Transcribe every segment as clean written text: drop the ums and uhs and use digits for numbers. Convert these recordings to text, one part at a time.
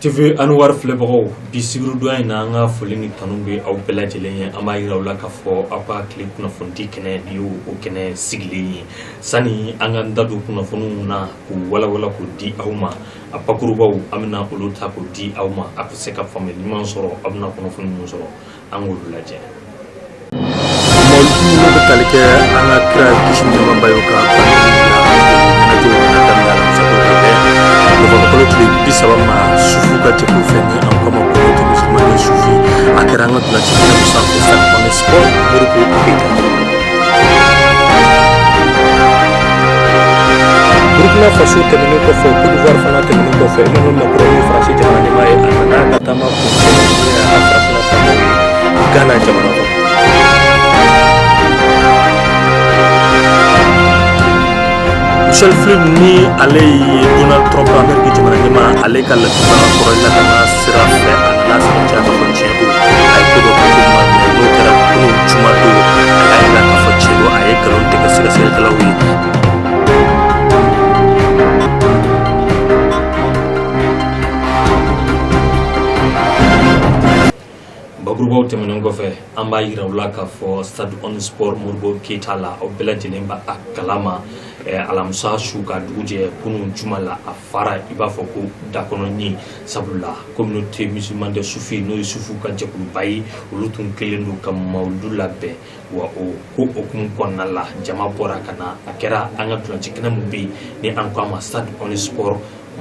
TV Anwar Flebro bisiru doy na nga folini tanumbe au belajele ama irawla ka fo apa clip na fonti kene yu o kene sigli sani anga ndadu kuna fonu na ku wala ku di awma apa kurubaw amna uluta ku di awma apa seka family man soro amna kuna fonu man soro angulu laje moldu no betalike anga kra kishinyo mambayo ka bisabama sufuka tekufeni ankama kote musulmani sufi akiranga tunachikina musafu sana kwa sport muruku kita Burkina Faso terminé ko fo Côte d'Ivoire fana terminé ko fo Emmanuel Macron France jamani mai anana katama kunche ya Afrika na tamowi Ghana jamana ko Michel Flynn ni alay Donald Trump Amerika jamana nyama alay kala tuma korona kama sirafe ananas mcha ko chego ay ko do ko ma no tara ko chuma do alay la ka fo chego ay kalon te ka sira sira kalawi Bagrubaw temenongo fe amba yirawla ka fo Stade on Sport Modibo Keita la o belajelemba akalama alamsa shuka duje kunu jumala afara iba foko dakono ni sabula communauté musulmane de soufi no sufu ka jakulu bayi ulutun kelenu kam maulula be wa o ko okum konala jama bora kana akera anga tuna cikina mubi ni ankama Stade on Sport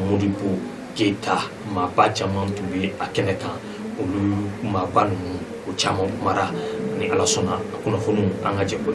Modibo Keita ma ba jama tumbe akeneka ulu mabanu uchamo mara ni alasona kuna funu angaje ko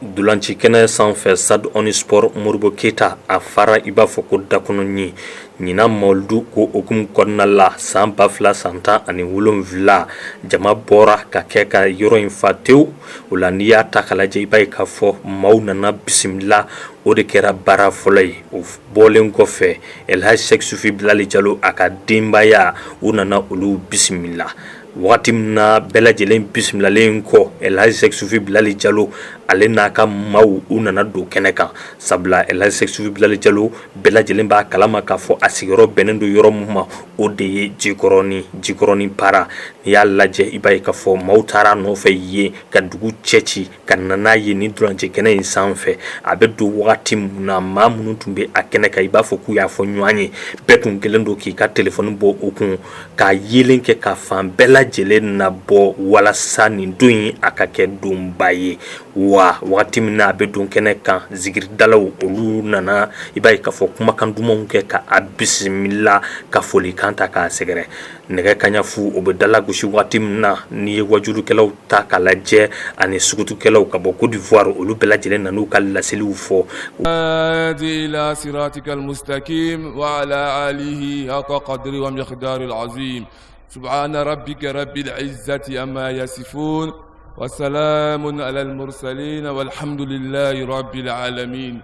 Dulanci kene sanfɛ Stade on Sport Modibo Keita a fara iba foko dakono ni nyina moldu ko okum konna la san bafla santa ani wolonvla jama bora ka keka yoro infateu ulania takalaje iba ka fo maunana bismillah o de kera bara folay o bolen ko fe el hay sexu fi bilali jalo aka dimbaya unana ulu bismillah watimna belajelen bismillah ko el hay sexu fi bilali jalo alena ka mau unana do keneka sabla el hay sexu fi bilali jalo belajelen ba kalama ka fo asigoro benendo yoro muma o de jikoroni para ya laje ibay ka fo mautara no fe ye ka dugu chechi kanana ye ni dranje kene sanfe abedu watim na mamunu tumbe akeneka iba fo ku ya fo nywanye betun gelendo ki ka telephone bo okun ka yelenke ka fan belajelen na bo wala sani duin akake dumbaye wa watim na abedun kene kan zigir dalaw olu nana ibay ka fo kuma kan dumon ke ka bismillah ka foli kanta ka segere nege kanya fu obedala gushi watim na ni wajuru kelaw ta kala je ani sukutu kelaw ka bo Côte d'Ivoire olu belajelen nanu kala selu fo ila siratikal mustaqim wa ala alihi haqa qadri wa miqdaril azim subhana rabbika rabbil izzati amma yasifun wa salamun alal mursalin walhamdulillahi rabbil alamin.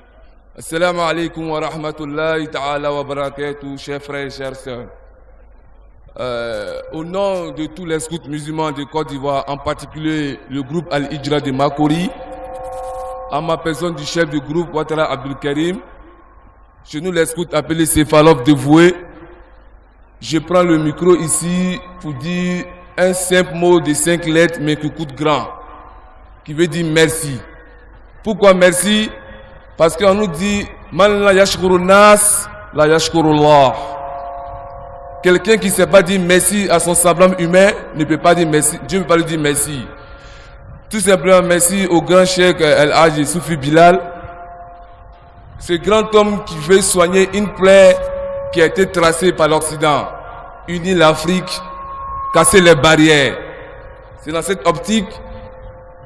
Assalamu alaikum wa rahmatullahi ta'ala wa barakatuh, chers frères et chères sœurs. Au nom de tous les scouts musulmans de Côte d'Ivoire, en particulier le groupe Al-Hijra de Makori, en ma personne du chef du groupe Ouattara Abdul Karim, chez nous les scouts appelés Céphalophes dévoués, je prends le micro ici pour dire un simple mot de 5 lettres mais qui coûte grand, qui veut dire merci. Pourquoi merci? Parce qu'on nous dit Man la yashkuru nas, la yashkuru Allah. Quelqu'un qui ne sait pas dire merci à son semblable humain ne peut pas dire merci. Dieu ne peut pas lui dire merci. Tout simplement merci au grand cheikh El-Hadji Soufi Bilal. Ce grand homme qui veut soigner une plaie qui a été tracée par l'Occident. Unir l'Afrique, casser les barrières. C'est dans cette optique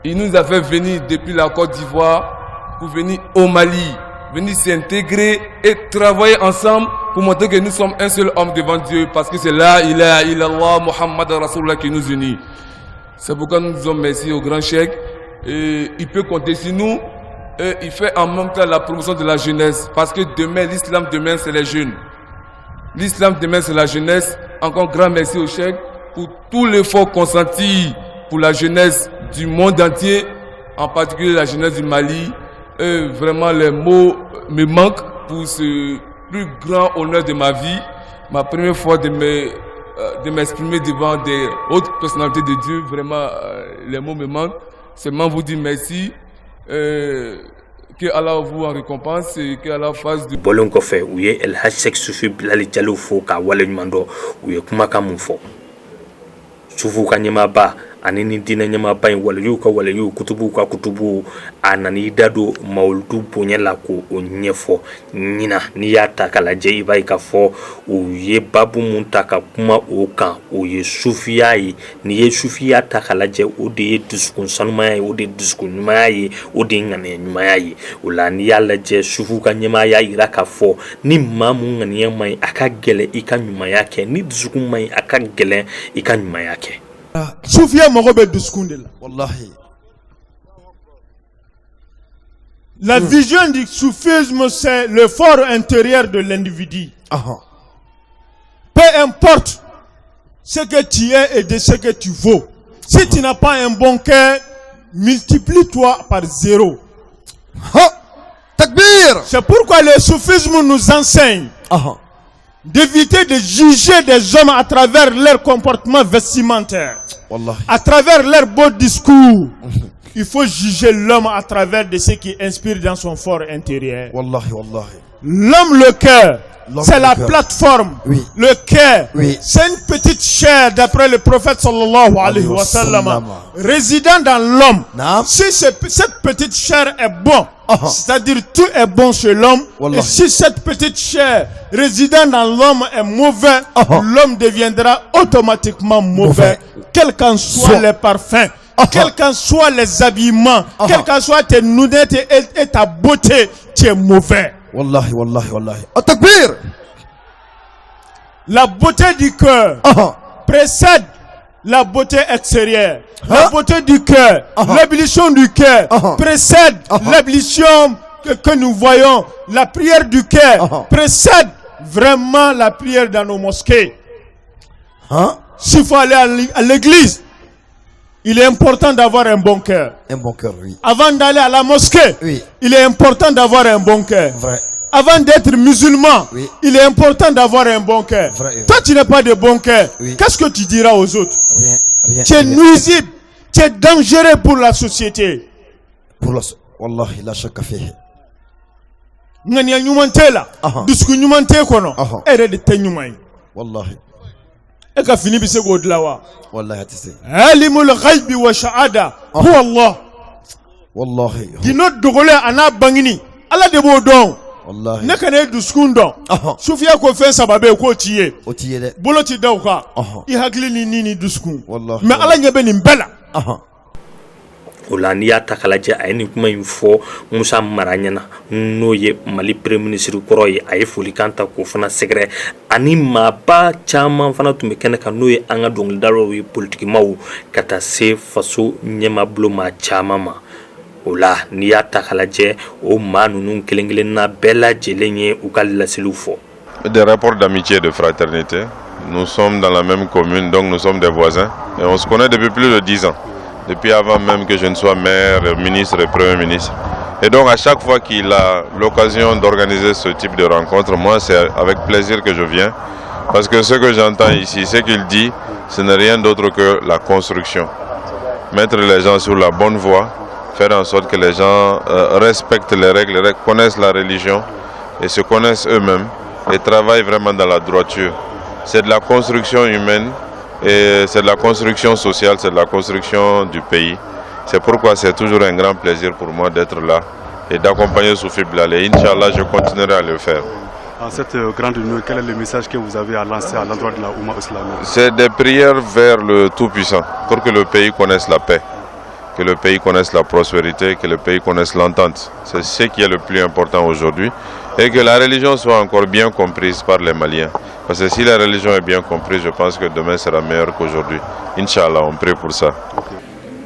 il nous a fait venir depuis la Côte d'Ivoire pour venir au Mali, venir s'intégrer et travailler ensemble pour montrer que nous sommes un seul homme devant Dieu, parce que c'est là, il ilaha illallah, Muhammad Rasulullah qui nous unit. C'est pourquoi nous disons merci au grand cheikh. Et il peut compter sur nous. Et il fait en même temps la promotion de la jeunesse, parce que demain, l'islam demain, c'est les jeunes. L'islam demain, c'est la jeunesse. Encore grand merci au cheikh pour tout l'effort consenti pour la jeunesse du monde entier, en particulier la jeunesse du Mali. Vraiment, les mots me manquent pour ce plus grand honneur de ma vie. ma première fois de m'exprimer devant des hautes personnalités de Dieu. Vraiment, les mots me manquent. Seulement vous dire merci. Que Allah vous en récompense et que Allah fasse du bolon ko fe uye El Hadj Seck Sufi Bilali Diallo fo ka wale nyumando uye kuma ka mun fo sufu ka nyama ba anini dina nyama ba wale yu ka wale yu kutubu ka kutubu anani dado mauldu bonya la ko onyefo nyina ni ya takala je ibai ka fo uye babu munta ka kuma o kan uye sufiya yi ni ye sufiya takala je o de duskun sanuma yi o de duskun nyuma yi o de ngane nyuma yi ula ni yalla je sufu ka nyama ya ira ka fo ni mamu ngane mai aka gele ika nyuma yake ni duskun mai aka gele ika nyuma yake Soufia Mogobe Duskundela. Wallahi. La vision du soufisme, c'est le fort intérieur de l'individu. Peu importe ce que tu es et de ce que tu vaux. Si tu n'as pas un bon cœur, multiplie-toi par 0. Takbir! C'est pourquoi le soufisme nous enseigne d'éviter de juger des hommes à travers leur comportement vestimentaire, à travers leur beau discours. Il faut juger l'homme à travers de ce qui inspire dans son fort intérieur. L'homme, le cœur, c'est la plateforme. Le cœur, c'est une petite chair d'après le prophète sallallahu alayhi wa sallam, résidant dans l'homme. Si cette petite chair est bonne, c'est-à-dire tout est bon chez l'homme, et si cette petite chair résidant dans l'homme est mauvais, l'homme deviendra automatiquement mauvais, quels qu'en soient les parfums, quels qu'en soient les habillements, quelles qu'en soient tes lunettes et ta beauté, tu es mauvais. Wallahi, wallahi, wallahi. Takbir! La beauté du cœur précède la beauté extérieure. La beauté du cœur, l'ébullition du cœur précède l'ébullition que nous voyons. La prière du cœur précède vraiment la prière dans nos mosquées. S'il faut aller à l'église, il est important d'avoir un bon cœur. Un bon cœur, oui. Avant d'aller à la mosquée, il est important d'avoir un bon cœur. Vrai. Avant d'être musulman, il est important d'avoir un bon cœur. Toi, tu n'as pas de bon cœur. Qu'est-ce que tu diras aux autres? Rien. Tu es nuisible. Tu es dangereux pour la société. Wallahi, la shakka fihi. Ngania nyumante la. Dusku nyumante kono. Ere de te nyumai. Wallahi. Eka fini bise godlawa. Wallahi hatise. Alimul ghaibi wa shahada. Huwa Allah. Wallahi. Dino dogole ana bangini. Ala de bo don. Wallahi. Ne kane duskun don. Sufia ko fen sababe ko tiye. O tiye de. Bolo ti dawka. I hakli ni nini duskun. Wallahi. Mais ala nyabe ni mbela. Ola ni ya takalaje ayini kuma info Musa Maranyana no ye Mali Premier Ministre koro ye ay foli kanta ko fana segre ani maba chama fana tumbe kene ka no ye anga dongli daro ye politique mawu kata se faso nyema bloma chama ma ola ni ya takalaje o manu nun kelengele na bela jelenye ukal la selufo. Des rapports d'amitié et de fraternité. Nous sommes dans la même commune, donc nous sommes des voisins et on se connaît depuis plus de 10 ans. Depuis avant même que je ne sois maire, ministre et premier ministre. Et donc à chaque fois qu'il a l'occasion d'organiser ce type de rencontre, moi c'est avec plaisir que je viens. Parce que ce que j'entends ici, ce qu'il dit, ce n'est rien d'autre que la construction. Mettre les gens sur la bonne voie, faire en sorte que les gens respectent les règles, connaissent la religion et se connaissent eux-mêmes et travaillent vraiment dans la droiture. C'est de la construction humaine. Et c'est de la construction sociale, c'est de la construction du pays. C'est pourquoi c'est toujours un grand plaisir pour moi d'être là et d'accompagner Soufi Bilali. Inch'Allah, je continuerai à le faire. En cette grande réunion, quel est le message que vous avez à lancer à l'endroit de la Oumma islamique? C'est des prières vers le Tout-Puissant pour que le pays connaisse la paix, que le pays connaisse la prospérité, que le pays connaisse l'entente. C'est ce qui est le plus important aujourd'hui. Et que la religion soit encore bien comprise par les Maliens. Parce que si la religion est bien comprise, je pense que demain sera meilleur qu'aujourd'hui. Inch'Allah, on prie pour ça.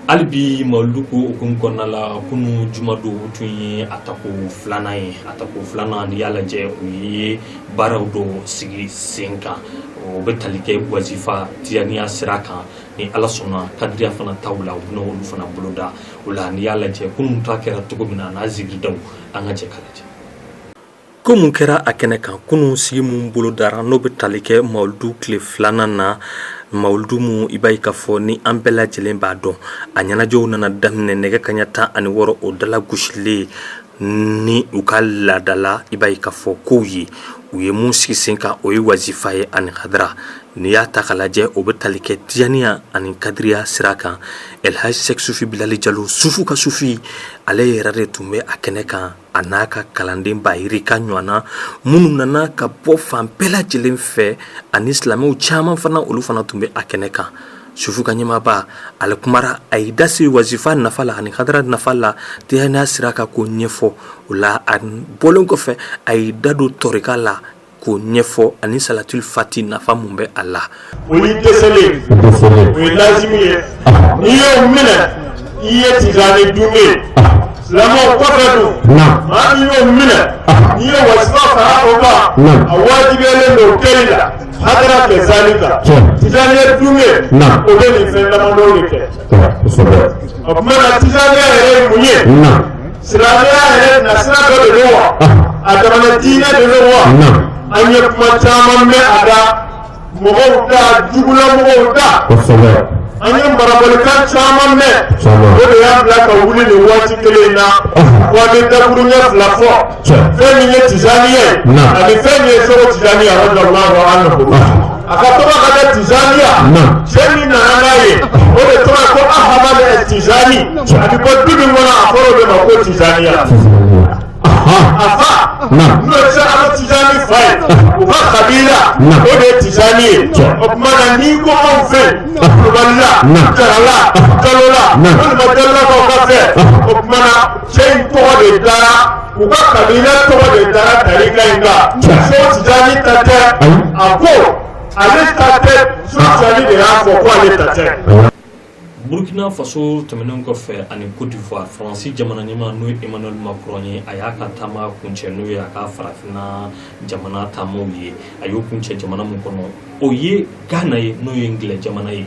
Albi maluku okunkonala kunu jumado tunye atako flana ni yala je uyi baraudo sigi senka o betalike wazifa tiani asiraka ni alasona kadria fana tawla no fana buluda wala ni yala je kunu takera tugumina na zigri daw anga je kalaje Komun kɛra a kɛnɛ kan kunu sigi mun bolo dara n'o bɛ tali kɛ mawuludu tile 2nan na mawuludu mun i b'a ye k'a fɔ ni an bɛɛ lajɛlen b'a dɔn a ɲɛnajɛw nana daminɛ nɛgɛ kaɲa 16 o dala gosilen ni u ka laadala i b'a ye k'a fɔ kow ye u ye mun sigi sen kan o ye wazifa ye ani hadara n'i y'a ta k'a lajɛ o bɛ tali kɛ tijaniya ani kadiriya sira kan Elhaji Sek Sufi Bilali Jalo Sufu ka Sufi ale yɛrɛ de tun bɛ a kɛnɛ kan a n'a ka kalanden Bayiri ka ɲɔgɔnna minnu nana ka bɔ fan bɛɛ lajɛlen fɛ ani silamɛw caman fana olu fana tun bɛ a kɛnɛ kan Sufu ka ɲɛmaaba ale kumara a y'i da se wazifa nafa la ani hadara nafa la tijaniya sira kan k'o ɲɛfɔ o la a bɔlen kɔfɛ a y'i da don tɔrika la k'o ɲɛfɔ ani salatul fati nafa mun bɛ a la. O y'i dɛsɛlen o ye lazimi ye n'i y'o minɛ i ye tijani dunbe silamɛw kɔfɛ dun maa min y'o minɛ n'i ye wasifa fara o kan a wajibiyalen don kɛli la hadara kɛ zalika tijaniya dunbe o bɛ nin fɛn damadɔw de kɛ o tuma na tijaniya yɛrɛ ye mun ye silamɛya yɛrɛ nasira dɔ de don wa a jamana diinɛ de don wa an ye kuma caman mɛn a da mɔgɔw da jugula mɔgɔw da an ye marabalikan caman mɛn o de y'a bila ka wuli nin waati kelen na wa an bɛ dakuruɲɛ 2 fɔ fɛn min ye tijaniya ye ani fɛn min ye sɔrɔ tijaniya radiyallahu anhu a ka tɔgɔ ka kɛ tijaniya cɛ min nana n'a ye o de tɔgɔ ko Ahamadu Tijani a bɛ bɔ du min kɔnɔ a fɔra o de ma ko tijaniya afa n'o tɛ ala tijani fa ye u ka kabila o de ye tijani ye o tuma na n'i ko anw fɛ Kulubali la Jarala Jalo la walima Jalilakaw ka fɛ o tuma na cɛ in tɔgɔ de dara u ka kabila tɔgɔ de dara tarika in kan so tijani ta tɛ a ko ale ta tɛ so tijani de y'a fɔ ko ale ta tɛ. Burkina Faso tɛmɛnen kɔfɛ ani Côte d'Ivoire Faransi jamana ɲɛmaa n'o ye Emmanuel Macron ye a y'a ka taama kuncɛ n'o ye a ka farafina jamana taamaw ye a y'o kuncɛ jamana mun kɔnɔ o ye Ghana ye n'o ye Ngilɛ jamana ye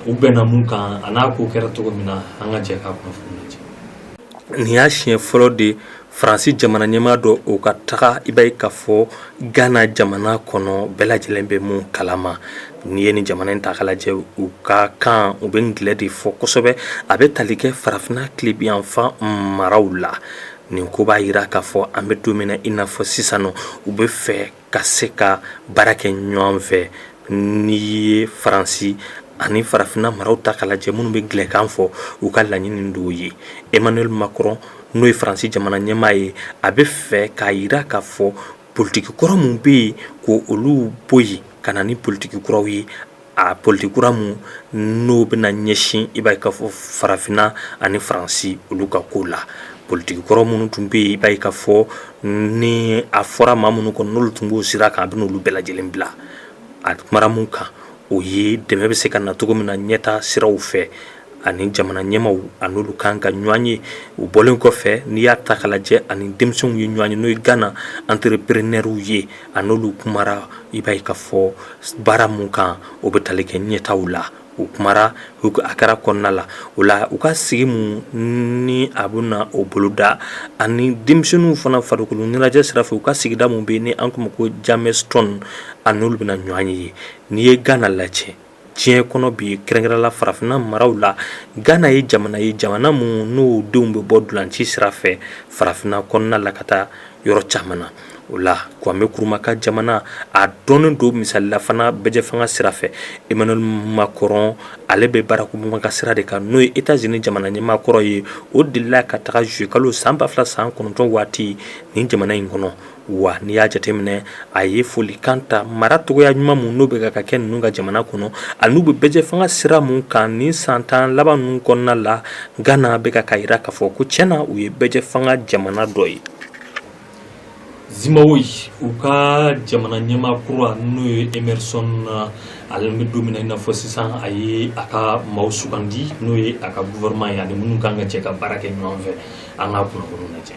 u bɛnna mun kan a n'a ko kɛra cogo min na an ka jɛ k'a kunnafoni lajɛ. Nin y'a siɲɛ fɔlɔ de Faransi jamana ɲɛmaa dɔ o ka taga i b'a ye k'a fɔ Ghana jamana kɔnɔ bɛɛ lajɛlen bɛ mun kalama n'i ye nin jamana in ta k'a lajɛ u ka kan u bɛ Ngilɛ de fɔ kosɛbɛ a bɛ tali kɛ farafina tilebiyanfan maraw la nin ko b'a yira k'a fɔ an bɛ don min na i n'a fɔ sisan nɔ u bɛ fɛ ka se ka baara kɛ ɲɔgɔn fɛ n'i ye Faransi ani farafina maraw ta k'a lajɛ minnu bɛ Ngilɛkan fɔ u ka laɲini dɔw ye Emmanuel Macron n'o ye Faransi jamana ɲɛmaa ye a bɛ fɛ k'a yira k'a fɔ politiki kɔrɔ mun bɛ yen ko olu bɔ yen ka na ni politiki kuraw ye a politiki kura mun n'o bɛna ɲɛsin i b'a ye k'a fɔ farafina ani Faransi olu ka ko la politiki kɔrɔ minnu tun bɛ yen i b'a ye k'a fɔ ni a fɔra maa minnu kɔnɔ n'olu tun b'o sira kan a bɛ n'olu bɛɛ lajɛlen bila a kumara mun kan o ye dɛmɛ bɛ se ka na cogo min na ɲɛta siraw fɛ ani jamana ɲɛmaw an'olu kan ka ɲɔgɔn ye u bɔlen kɔfɛ n'i y'a ta k'a lajɛ ani denmisɛnw ye ɲɔgɔn ye n'o ye Ghana entrepreneurs ye an'olu kumara i b'a ye k'a fɔ baara mun kan o bɛ tali kɛ ɲɛtaw la u kumara a kɛra kɔnɔna la o la u ka sigi mun ni a bɛ na o boloda ani denmisɛnninw fana farikolo ɲɛnajɛ sira fɛ u ka sigida mun bɛ yen ni an ko ma ko Jamestown an'olu bɛna ɲɔgɔn ye n'i ye Ghana lajɛ diɲɛ kɔnɔ bi kɛrɛnkɛrɛnla farafina maraw la Ghana ye jamana mun n'o denw bɛ bɔ dulanci sira fɛ farafina kɔnɔna la ka taa yɔrɔ caman na o la Kwame Nkrumah ka jamana a dɔnnen don misalila fana bɛjɛ fanga sira fɛ Emmanuel Macron ale bɛ Barack Obama ka sira de kan n'o ye États-Unis jamana ɲɛmaa kɔrɔ ye o delila ka taga juillet kalo san 2019 waati nin jamana in kɔnɔ wa n'i y'a jateminɛ a ye folikan ta mara cogoya ɲuman mun n'o bɛ ka kɛ ninnu ka jamana kɔnɔ ani n'u bɛ bɛjɛ fanga sira mun kan ni san 10 laban ninnu kɔnɔna la Ghana bɛ ka yira k'a fɔ ko tiɲɛna u ye bɛjɛ fanga jamana dɔ ye. Zimbabwe u ka jamana ɲɛmaa kura n'o ye Emerson ale bɛ don min na i n'a fɔ sisan a ye a ka maaw sugandi n'o ye a ka gouvernement ye ani minnu kan ka jɛ ka baara kɛ ɲɔgɔn fɛ an ka kunnafoni lajɛ.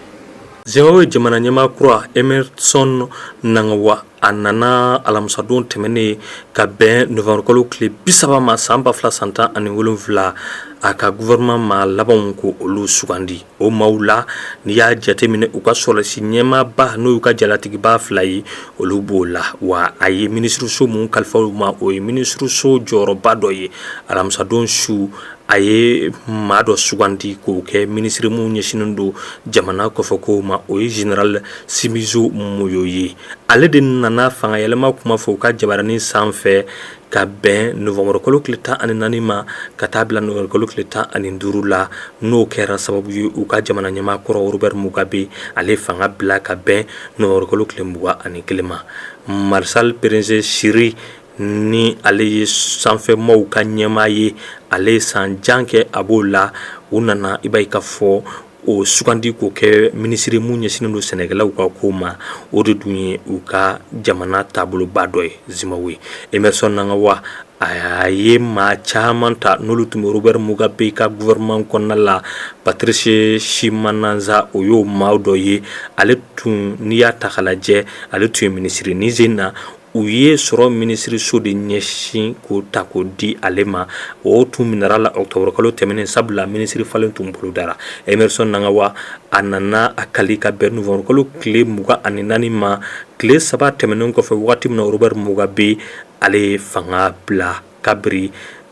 Zimbabwe jamana ɲɛmaa kura Emerson Mnangagwa a nana alamsadon tɛmɛnen ka bɛn novembre kalo tile 30 ma san 2017 a ka gouvernement ma labanw ko olu sugandi o maaw la ni y'a jateminɛ u ka sɔrɔsi ɲɛmaaba n'o y'u ka jalatigiba fila ye olu b'o la wa a ye ministre so mun kalifa u ma o ye ministre so jɔyɔrɔba dɔ ye alamisadon su a ye maa dɔ sugandi k'o kɛ ministre mun ɲɛsinen don jamana kɔfɛ kow ma o ye général Simizo Moyo ye ale de nana fanga yɛlɛma kuma fɔ u ka jabaranin sanfɛ ka bɛn novembre kalo tile 14 ma ka taa bila novembre kalo tile 15 la n'o kɛra sababu ye u ka jamana ɲɛmaa kɔrɔ Robert Mugabe ale fanga bila ka bɛn novembre kalo tile 21 ma Marshal Pérenze Siri ni ale ye sanfɛ maaw ka ɲɛmaa ye ale san jan kɛ a b'o la u nana i b'a ye k'a fɔ o sugandi k'o kɛ ministre mun ɲɛsinen don sɛnɛkɛlaw ka ko ma o de dun ye u ka jamana taaboloba dɔ ye Zimbabwe Emerson Mnangagwa a ye maa caman ta n'olu tun bɛ Robert Mugabe ka gouvernement kɔnɔna la Patrice Shimananza o y'o maa dɔ ye ale tun n'i y'a ta k'a lajɛ ale tun ye ministre Niger na u ye sɔrɔ ministre so de ɲɛsin k'o ta k'o di ale ma o tun minɛra la octobre kalo tɛmɛnen sabula ministre falen tun bolo dara Emerson Mnangagwa a nana a kali ka bɛn novembre kalo tile 24 ma tile 3 tɛmɛnen kɔfɛ wagati min na Robert Mugabe ale fanga bila kabiri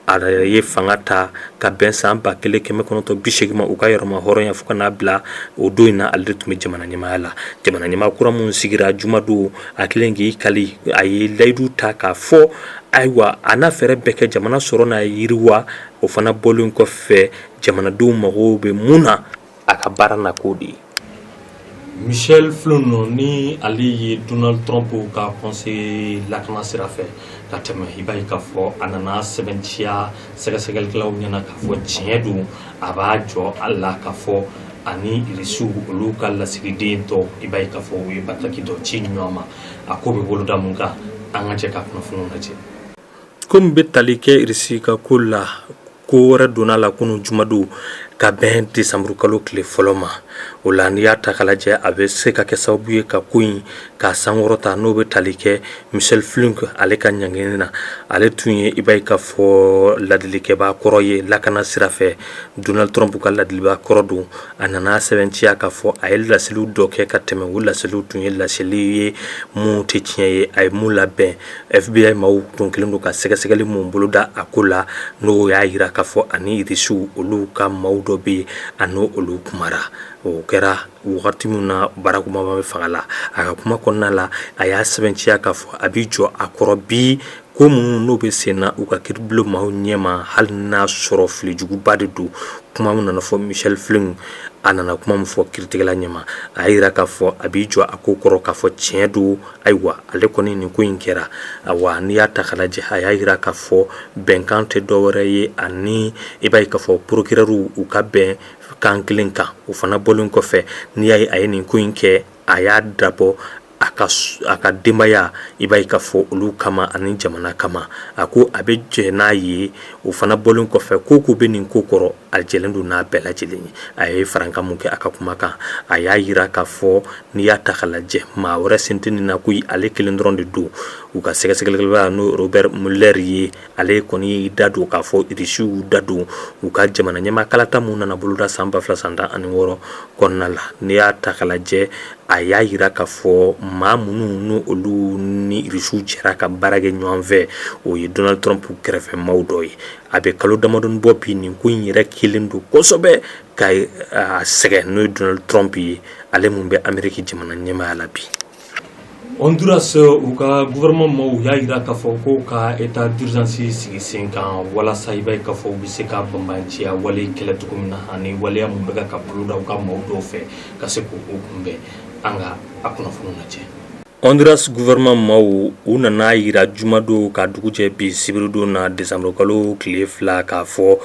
a ye fanga ta ka bɛn san 1980 ma u ka yɔrɔma hɔrɔnya fo ka n'a bila o don in na ale de tun bɛ jamana ɲɛmaaya la jamana ɲɛmaa kura mun sigira jumado a kelen k'i kali a ye layidu ta k'a fɔ ayiwa a n'a fɛɛrɛ bɛɛ kɛ jamana sɔrɔ n'a yiriwa o fana bɔlen kɔfɛ jamanadenw mago bɛ mun na a ka baara na k'o de ye Michel Flono ni ale ye Donald Trump ka conseil lakana sira fɛ ka tɛmɛ i b'a ye k'a fɔ a nana sɛbɛntiya sɛgɛsɛgɛlikɛlaw ɲɛna k'a fɔ tiɲɛ don a b'a jɔ a la k'a fɔ ani irisiw olu ka lasigiden tɔ i b'a ye k'a fɔ u ye bataki dɔ ci ɲɔgɔn ma a ko bɛ boloda mun kan an ka jɛ ka kunnafoniw lajɛ komi bɛ tali kɛ irisi ka ko la ko wɛrɛ donna la kunu jumado ka bɛn décembre kalo tile fɔlɔ ma o la n'i y'a ta k'a lajɛ a bɛ se ka kɛ sababu ye ka ko in ka sankɔrɔta n'o bɛ tali kɛ Michel Flunk ale ka ɲangini na ale tun ye i b'a ye k'a fɔ ladilikɛbaa kɔrɔ ye lakana sira fɛ Donald Trump ka ladiliba kɔrɔ don a nana sɛbɛntiya k'a fɔ a ye laseliw dɔ kɛ ka tɛmɛ o laseliw tun ye laseli ye mun tɛ tiɲɛ ye a ye mun labɛn FBI maaw tun kelen don ka sɛgɛsɛgɛli mun boloda a ko la n'o y'a jira k'a fɔ ani irisiw olu ka maaw dɔ bɛ yen a n'o olu kumara o kɛra wagati min na Barack Obama bɛ fanga la a ka kuma kɔnɔna la a y'a sɛbɛntiya k'a fɔ a bɛ jɔ a kɔrɔ bi ko minnu n'o bɛ sen na u ka kiiribulon maaw ɲɛma hali n'a sɔrɔ filijuguba de don kuma min nana fɔ Michel Flunk a nana kuma min fɔ kiiritigɛla ɲɛma a y'a jira k'a fɔ a b'i jɔ a ko kɔrɔ k'a fɔ tiɲɛ don ayiwa ale kɔni nin ko in kɛra wa n'i y'a ta k'a lajɛ a y'a jira k'a fɔ bɛnkan tɛ dɔwɛrɛ ye ani i b'a ye k'a fɔ procureur u ka bɛn kan kelen kan o fana bɔlen kɔfɛ n'i y'a ye a ye nin ko in kɛ a y'a dabɔ a ka denbaya i b'a ye k'a fɔ olu kama ani jamana kama a ko a bɛ jɛ n'a ye o fana bɔlen kɔfɛ ko bɛ nin ko kɔrɔ a jɛlen don n'a bɛɛ lajɛlen ye a ye farankan mun kɛ a ka kuma kan a y'a jira k'a fɔ n'i y'a ta k'a lajɛ maa wɛrɛ sen tɛ nin na ko ale kelen dɔrɔn de don u ka sɛgɛsɛgɛlikɛla n'o Robert Mueller ye ale kɔni y'i da don k'a fɔ irisiw da don u ka jamana ɲɛmaa kalata mun nana boloda san 2016 kɔnɔna la n'i y'a ta k'a lajɛ a y'a jira k'a fɔ maa minnu n'olu ni irisiw jɛra ka baara kɛ ɲɔgɔn fɛ o ye Donald Trump kɛrɛfɛ maaw dɔ ye a bɛ kalo damadɔni bɔ bi nin ko in yɛrɛ kelen don kosɛbɛ ka sɛgɛn n'o ye Donald Trump ye ale mun bɛ Ameriki jamana ɲɛmaaya la bi Honduras u ka gouvernement maaw y'a jira k'a fɔ ko ka état d'urgence sigi sen kan walasa i b'a ye k'a fɔ u bɛ se ka banbanciya wale kɛlɛ cogo min na ani waleya mun bɛ ka boloda u ka maaw dɔw fɛ ka se k'o kunbɛn an ka a kunnafoniw lajɛ Honduras gouvernement maaw u nana jira jumado ka dugu jɛ bi sibiri don na décembre kalo tile 2 k'a fɔ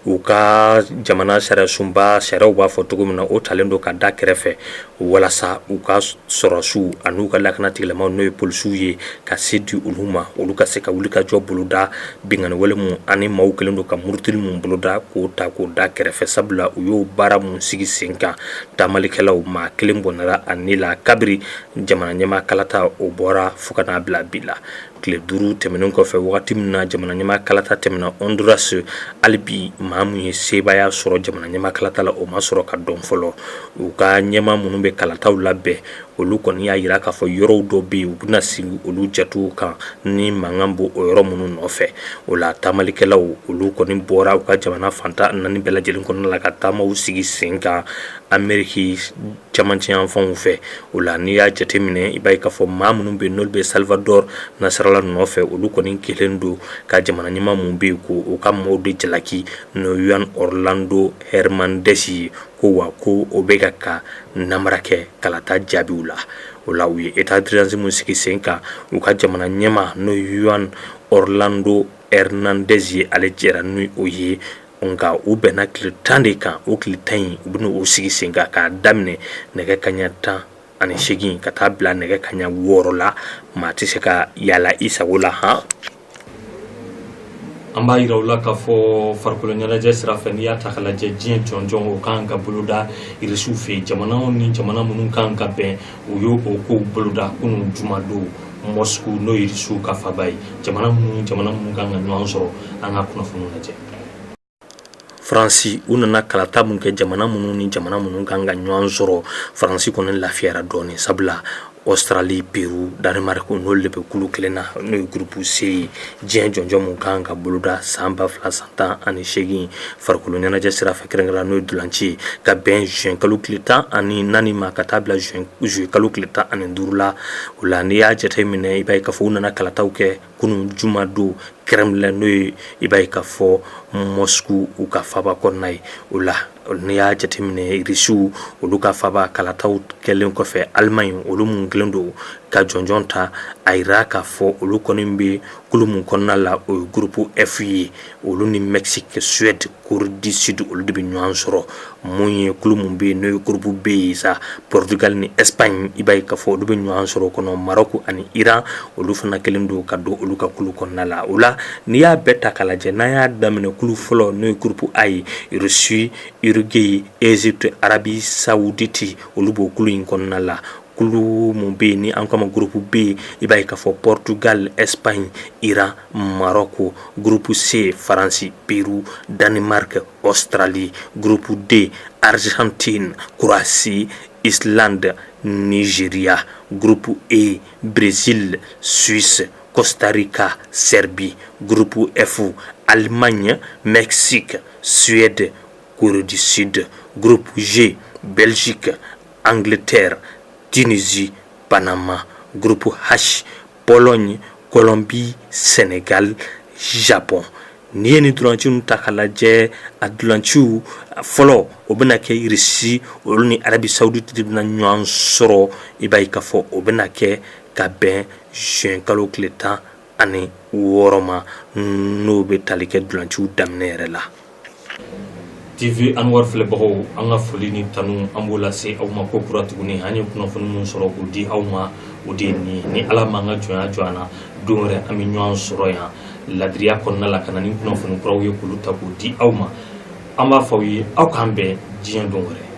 u ka jamana sariya sunba sariyaw b'a fɔ cogo min na o talen do ka da kɛrɛfɛ walasa u ka sɔrɔsiw an'u ka lakanatigilamaw n'o ye polisiw ye ka se di olu ma olu ka se ka wuli ka jɔ boloda bingani wale mun ani maaw kelen do ka murutili mun boloda k'o ta k'o da kɛrɛfɛ sabula u y'o baara mun sigi sen kan tamalikɛlaw maa kelen bɔnɛra a ni la kabiri jamana ɲɛmaa kalata o bɔra fo ka n'a bila bi la tile 5 tɛmɛnen kɔfɛ wagati min na jamana ɲɛmaa kalata tɛmɛna Honduras hali bi maa mun ye sebaya sɔrɔ jamana ɲɛmaa kalata la o ma sɔrɔ ka dɔn fɔlɔ u ka ɲɛmaa minnu bɛ kalataw labɛn olu kɔni y'a yira k'a fɔ yɔrɔw dɔ bɛ yen u bɛna sigi olu jatiw kan ni mankan bɔ o yɔrɔ minnu nɔfɛ o la tamalikɛlaw olu kɔni bɔra u ka jamana fantan 4 bɛɛ lajɛlen kɔnɔna la ka taamaw sigi sen kan Amériki camancɛ yanfanw fɛ o la n'i y'a jateminɛ i b'a ye k'a fɔ maa minnu bɛ yen n'olu bɛ Salvador nasarala nɔfɛ olu kɔni kelen do ka jamana ɲɛmaa mun bɛ yen ko u ka maaw de jalaki n'o Juan Orlando Hernández ye ko wa ko o bɛ ka namara kɛ kalata jaabiw la o la u ye état d'urgence mun sigi sen kan u ka jamana ɲɛmaa n'o Juan Orlando Hernández ye ale jɛra ni o ye nka u bɛnna tile 10 de kan o tile 10 in u bɛna o sigi sen kan k'a daminɛ nɛgɛ kaɲa 18 ka taa bila nɛgɛ kaɲa 6 la maa tɛ se ka yala i sago la han. an b'a yira u la k'a fɔ farikolo ɲɛnajɛ sira fɛ n'i y'a ta k'a lajɛ diɲɛ jɔnjɔn o kan ka boloda irisiw fɛ jamanaw ni jamana minnu kan ka bɛn u y'o kow boloda kunun juma don Moscou n'o irisiw ka faba ye jamana minnu kan ka ɲɔgɔn sɔrɔ an ka kunnafoniw lajɛ. Faransi u nana kalata mun kɛ jamana minnu ni jamana minnu kan ka ɲɔgɔn sɔrɔ Faransi kɔni lafiyara dɔɔni sabula Australie, Peru, Danemark n'olu de bɛ kulu kelen na n'o ye groupe C ye diɲɛ jɔnjɔn mun kan ka boloda san 2018 farikolo ɲɛnajɛ sira fɛ kɛrɛnkɛrɛnnenya n'o ye dolanci ye ka bɛn juin kalo tile 14 ma ka taa bila juin kalo tile 15 la o la n'i y'a jateminɛ i b'a ye k'a fɔ u nana kalataw kɛ kunun juma don Kremlin n'o ye i b'a ye k'a fɔ Moscou u ka faba kɔnɔna ye o la n'i y'a jateminɛ irisiw olu ka faba kalataw kɛlen kɔfɛ Allemagne olu mun kelen do ka jɔnjɔn ta a yira k'a fɔ olu kɔni bɛ kulu mun kɔnɔna la o ye groupe F ye olu ni Mexique, Suède, Corée du Sud olu de bɛ ɲɔgɔn sɔrɔ mun ye kulu mun bɛ yen n'o ye groupe B ye sa Portugal ni Espagne i b'a ye k'a fɔ olu bɛ ɲɔgɔn sɔrɔ kɔnɔ Maroc ani Iran olu fana kelen do ka don olu ka kulu kɔnɔna la o la n'i y'a bɛɛ ta k'a lajɛ n'an y'a daminɛ kulu fɔlɔ n'o ye groupe A ye Russie, Uruguay, Égypte, Arabie Saoudite olu b'o kulu in kɔnɔna la kulu mun bɛ yen ni an kama groupe B i b'a ye k'a fɔ Portugal, Espagne, Iran, Maroc, groupe C Faransi, Peru, Danemark, Australie, groupe D Argentine, Croatie, Islande, Nigeria, groupe E Brésil, Suisse, Costa Rica, Serbie, groupe F Allemagne, Mexique, Suède, Corée du Sud, groupe G Belgique, Angleterre, Tunisie, Panama, groupe H Pologne, Colombie, Sénégal, Japon. N'i ye ni dulanciw ta k'a lajɛ a dulanciw fɔlɔ o bɛna kɛ Irisi olu ni Arabi Saoudite de bɛna ɲɔgɔn sɔrɔ i b'a ye k'a fɔ o bɛna kɛ ka bɛn juin kalo tile 16 ma n'o bɛ tali kɛ dulanciw daminɛ yɛrɛ la. TV Anwar filɛbagaw an ka foli ni tanu an b'o lase aw ma ko kura tuguni an ye kunnafoni min sɔrɔ k'o di aw ma o de ye ni Ala m'an ka jɔnya jɔ an na don wɛrɛ an bɛ ɲɔgɔn sɔrɔ yan ladiriya kɔnɔna la ka na ni kunnafoni kuraw ye k'olu ta k'o di aw ma an b'a fɔ aw ye aw k'an bɛn diɲɛ don wɛrɛ.